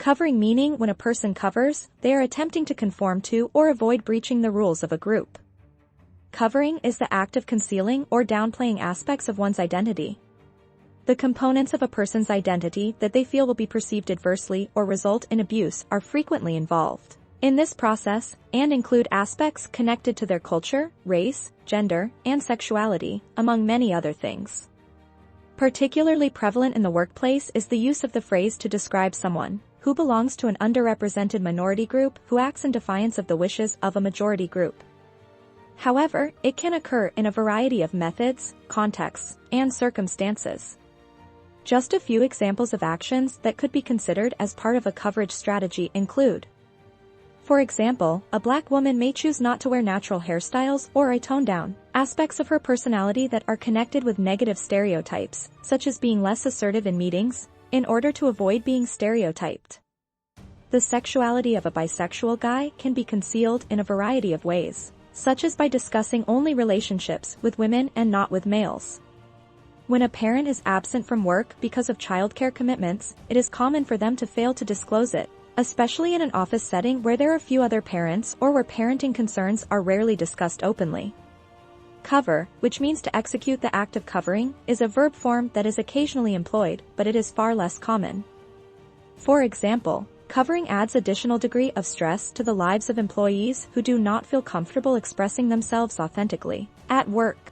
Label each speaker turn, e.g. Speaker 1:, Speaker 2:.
Speaker 1: Covering meaning when a person covers, they are attempting to conform to or avoid breaching the rules of a group. Covering is the act of concealing or downplaying aspects of one's identity. The components of a person's identity that they feel will be perceived adversely or result in abuse are frequently involved in this process, and include aspects connected to their culture, race, gender, and sexuality, among many other things. Particularly prevalent in the workplace is the use of the phrase to describe someone who belongs to an underrepresented minority group who acts in defiance of the wishes of a majority group. However, it can occur in a variety of methods, contexts, and circumstances. Just a few examples of actions that could be considered as part of a coverage strategy include: for example, a Black woman may choose not to wear natural hairstyles or a tone-down aspects of her personality that are connected with negative stereotypes, such as being less assertive in meetings, in order to avoid being stereotyped. The sexuality of a bisexual guy can be concealed in a variety of ways, such as by discussing only relationships with women and not with males. When a parent is absent from work because of childcare commitments, it is common for them to fail to disclose it, especially in an office setting where there are few other parents or where parenting concerns are rarely discussed openly. Cover, which means to execute the act of covering, is a verb form that is occasionally employed, but it is far less common. For example, covering adds additional degree of stress to the lives of employees who do not feel comfortable expressing themselves authentically at work.